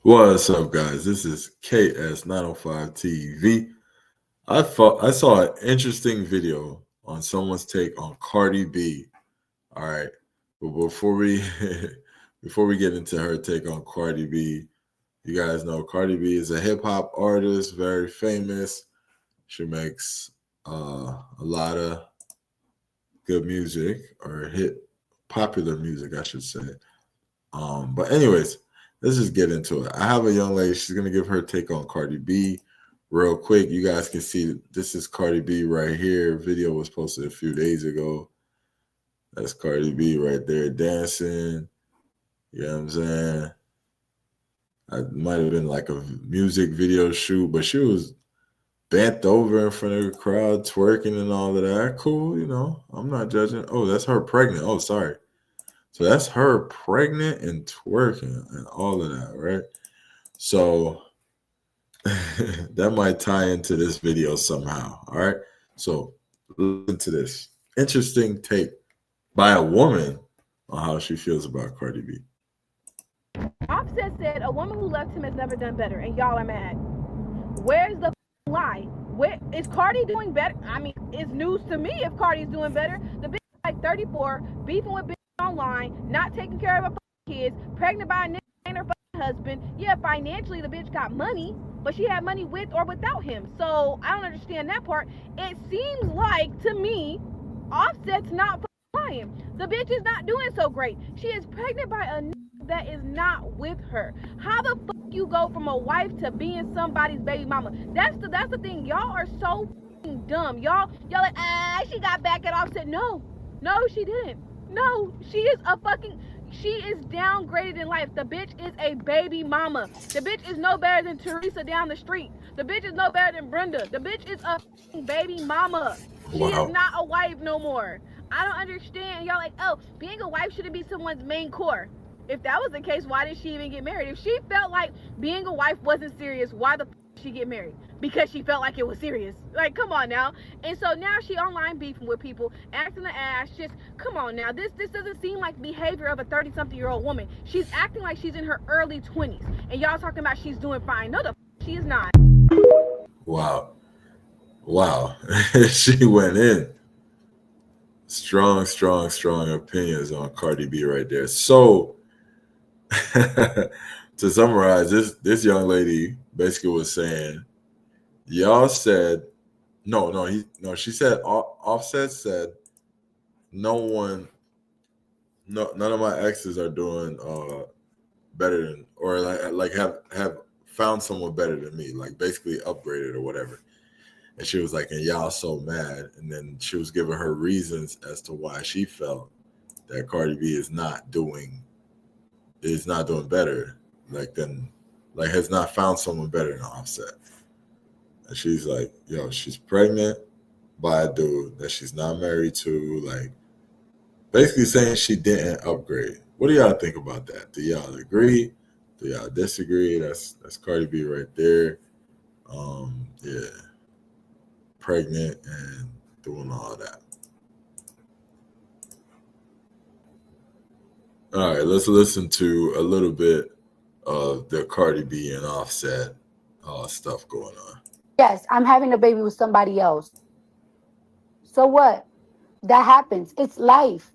What's up, guys? This is KS905 TV. I saw an interesting video on someone's take on Cardi B. All right, but before we before we get into her take on Cardi B, you guys know Cardi B is a hip hop artist, very famous. She makes a lot of good music or hit popular music, I should say. But anyways, let's just get into it. I have a young lady. She's gonna give her take on Cardi B real quick. You guys can see this is Cardi B right here. Video was posted a few days ago. That's Cardi B right there dancing. You know what I'm saying? It might have been like a music video shoot, but she was bent over in front of the crowd, twerking and all of that. Cool, I'm not judging. Oh, that's her pregnant. Oh, sorry. So that's her pregnant and twerking and all of that, right? So that might tie into this video somehow. All right. So listen to this interesting take by a woman on how she feels about Cardi B. Offset said a woman who left him has never done better, and y'all are mad. Where's the lie? Where is Cardi doing better? I mean, it's news to me if Cardi's doing better. The bitch is like 34, beefing with bitches online, not taking care of her kids, pregnant by a nigga and her husband. Yeah, financially the bitch got money, but she had money with or without him. So I don't understand that part. It seems like to me, Offset's not lying. The bitch is not doing so great. She is pregnant by a nigga that is not with her. How the fuck you go from a wife to being somebody's baby mama? That's the thing. Y'all are so dumb. Y'all like, she got back at Offset. No, she didn't. No, she is downgraded in life. The bitch is a baby mama. The bitch is no better than Teresa down the street. The bitch is no better than Brenda. The bitch is a baby mama. She is not a wife no more. I don't understand. Y'all like, oh, being a wife shouldn't be someone's main core. If that was the case, why did she even get married? If she felt like being a wife wasn't serious, why the did she get married? Because she felt like it was serious. Like, come on now. And so now she online beefing with people, acting the ass. Just come on now. This doesn't seem like behavior of a 30-something-year-old woman. She's acting like she's in her early 20s, and y'all talking about she's doing fine. No, she is not. Wow. She went in. Strong opinions on Cardi B right there. So to summarize, this young lady basically was saying, y'all said she said Offset said none of my exes are doing better than, or like have found someone better than me, like basically upgraded or whatever. And she was like, and y'all so mad. And then she was giving her reasons as to why she felt that Cardi B is not doing better, has not found someone better than Offset. And she's like, yo, she's pregnant by a dude that she's not married to, like basically saying she didn't upgrade. What do y'all think about that? Do y'all agree? Do y'all disagree? That's Cardi B right there. Yeah. Pregnant and doing all that. All right, let's listen to a little bit of the Cardi B and Offset stuff going on. Yes, I'm having a baby with somebody else. So what? That happens. It's life.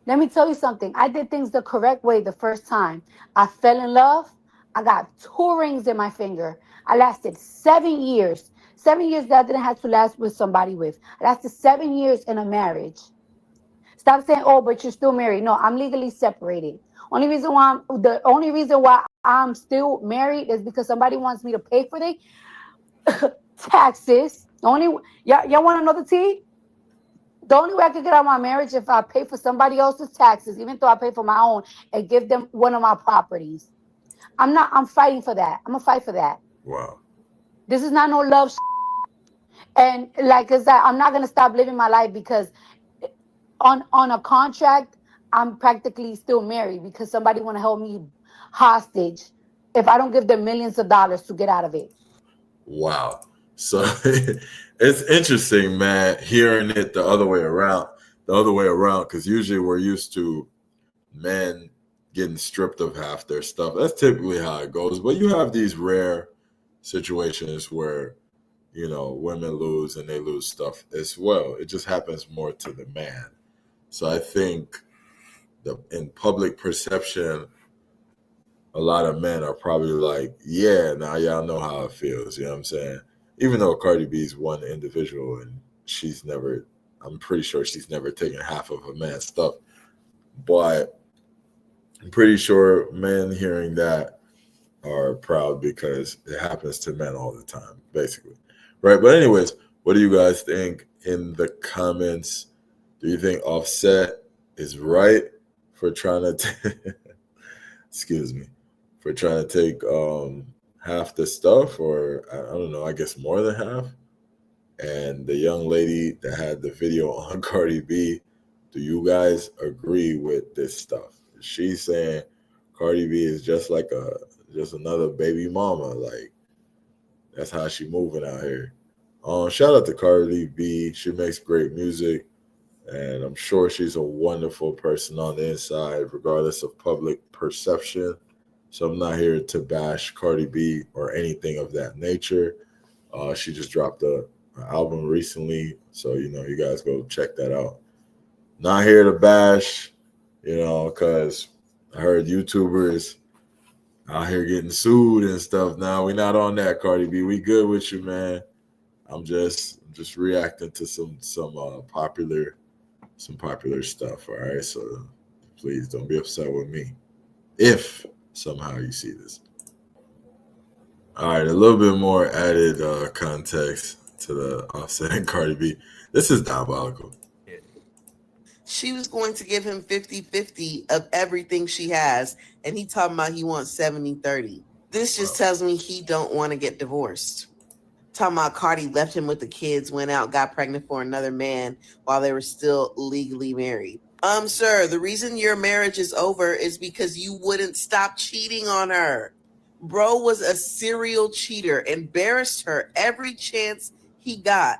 Let me tell you something. I did things the correct way the first time. I fell in love. I got 2 rings in my finger. I lasted 7 years. 7 years that I didn't have to last with somebody with. I lasted 7 years in a marriage. Stop saying, "Oh, but you're still married." No, I'm legally separated. The only reason why I'm still married is because somebody wants me to pay for the taxes. Y'all want to know the tea? The only way I could get out of my marriage if I pay for somebody else's taxes, even though I pay for my own, and give them one of my properties. I'm fighting for that. I'm gonna fight for that. Wow. This is not no love. And like I said, I'm not gonna stop living my life because on a contract, I'm practically still married because somebody want to hold me hostage if I don't give them millions of dollars to get out of it. Wow. So it's interesting, man, hearing it the other way around. Because usually we're used to men getting stripped of half their stuff. That's typically how it goes. But you have these rare situations where, women lose and they lose stuff as well. It just happens more to the man. So I think in public perception, a lot of men are probably like, yeah, now y'all know how it feels. You know what I'm saying? Even though Cardi B's one individual and I'm pretty sure she's never taken half of a man's stuff. But I'm pretty sure men hearing that are proud because it happens to men all the time, basically. Right. But anyways, what do you guys think in the comments? Do you think Offset is right for trying to excuse me, for trying to take half the stuff, or I don't know, I guess more than half? And the young lady that had the video on Cardi B, do you guys agree with this stuff? She's saying Cardi B is just just another baby mama. Like, that's how she moving out here. Shout out to Cardi B. She makes great music, and I'm sure she's a wonderful person on the inside, regardless of public perception. So I'm not here to bash Cardi B or anything of that nature. She just dropped an album recently, so you guys go check that out. Not here to bash, because I heard YouTubers out here getting sued and stuff. Now we not on that, Cardi B. We good with you, man. I'm just reacting to some popular stuff. All right, so please don't be upset with me if somehow you see this. All right, a little bit more added context to the Offset and Cardi B. This is diabolical. She was going to give him 50-50 of everything she has, and he talking about he wants 70-30. This just tells me he don't want to get divorced. Talking about Cardi left him with the kids, went out, got pregnant for another man while they were still legally married. Sir, the reason your marriage is over is because you wouldn't stop cheating on her. Bro was a serial cheater, embarrassed her every chance he got,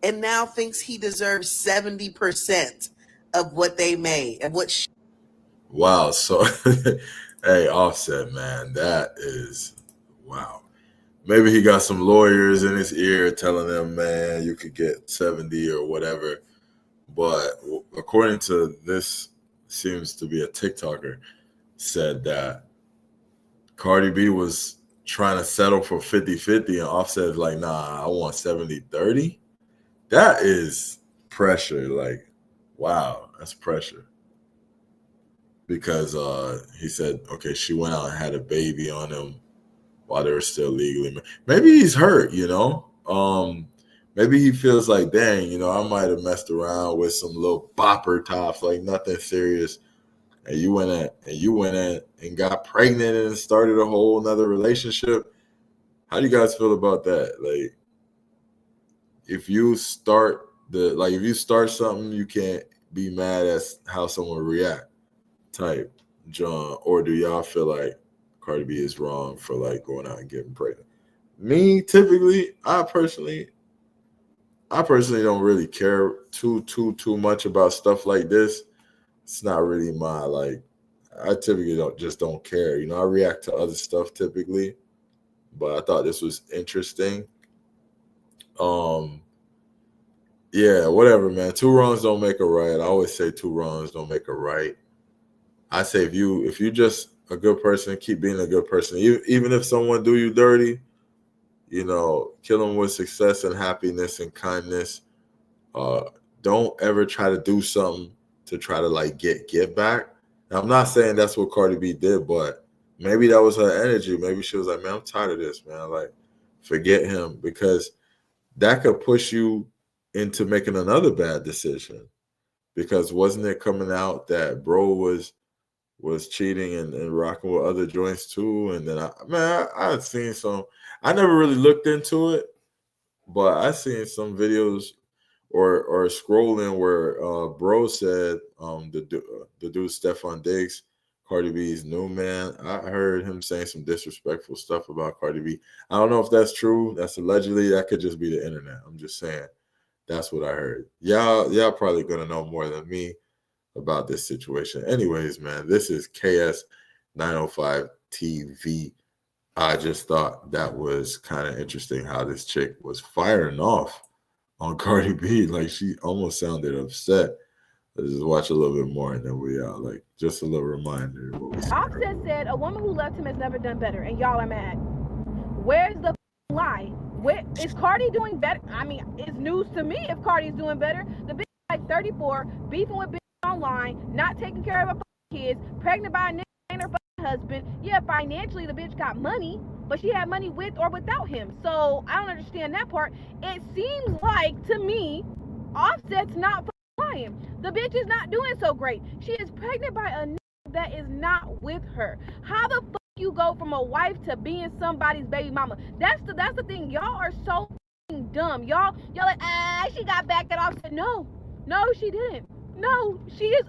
and now thinks he deserves 70% of what they made and what wow. So hey, Offset, man, that is wow. Maybe he got some lawyers in his ear telling him, man, you could get 70 or whatever. But according to this, seems to be a TikToker, said that Cardi B was trying to settle for 50-50 and Offset is like, nah, I want 70-30. That is pressure. Like, wow, that's pressure. Because he said, okay, she went out and had a baby on him while they were still legally married. Maybe he's hurt, maybe he feels like, dang, I might have messed around with some little bopper tops, like nothing serious. And you went in and got pregnant and started a whole nother relationship. How do you guys feel about that? Like, if you start something, you can't be mad at how someone react type, John, or do y'all feel like Cardi B is wrong for like going out and getting pregnant? Me, typically, I personally don't really care too much about stuff like this. It's not really my I typically don't care. I react to other stuff typically, but I thought this was interesting. Yeah, whatever, man. Two wrongs don't make a right. I always say two wrongs don't make a right. I say if you just a good person, keep being a good person. Even if someone do you dirty, kill them with success and happiness and kindness. Don't ever try to do something to try to get back. Now, I'm not saying that's what Cardi B did, but maybe that was her energy. Maybe she was like, man, I'm tired of this, man. Like, forget him, because that could push you into making another bad decision. Because wasn't it coming out that bro was cheating and rocking with other joints too? And then I had seen some. I never really looked into it, but I seen some videos or scrolling where bro said the dude Stefan Diggs, Cardi B's new man. I heard him saying some disrespectful stuff about Cardi B. I don't know if that's true. That's allegedly. That could just be the internet. I'm just saying that's what I heard. Y'all probably gonna know more than me. about this situation. Anyways, man, this is KS905 TV. I just thought that was kind of interesting how this chick was firing off on Cardi B. Like, she almost sounded upset. Let's just watch a little bit more and then we are like, just a little reminder of what we said. Offset said a woman who left him has never done better, and y'all are mad. Where's the lie? Where is Cardi doing better? I mean, it's news to me if Cardi's doing better. The bitch is like 34, beefing with bitches online, not taking care of her kids, pregnant by a nigga and her husband. Yeah, financially the bitch got money, but she had money with or without him. So I don't understand that part. It seems like to me, Offset's not lying. The bitch is not doing so great. She is pregnant by a nigga that is not with her. How the fuck you go from a wife to being somebody's baby mama? That's the thing. Y'all are so dumb. Y'all like, she got back at Offset. No, she didn't. No, she is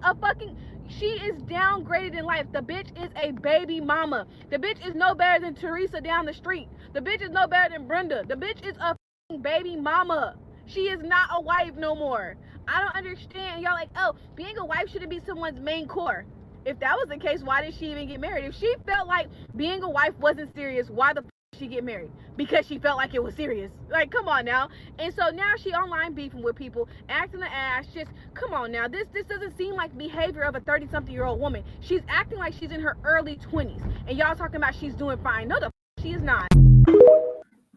downgraded in life. The bitch is a baby mama. The bitch is no better than Teresa down the street. The bitch is no better than Brenda. The bitch is a baby mama. She is not a wife no more. I don't understand. Y'all like, oh, being a wife shouldn't be someone's main core. If that was the case, why did she even get married? If she felt like being a wife wasn't serious, why the did she get married? Because she felt like it was serious. Like, come on now. And so now she online beefing with people, acting the ass. Just come on now. This doesn't seem like behavior of a 30-something-year-old woman. She's acting like she's in her early 20s, and y'all talking about she's doing fine. No, she is not.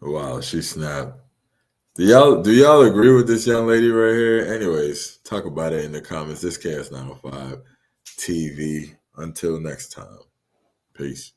Wow, she snapped. Do y'all agree with this young lady right here? Anyways, talk about it in the comments. This KS905 TV. Until next time. Peace.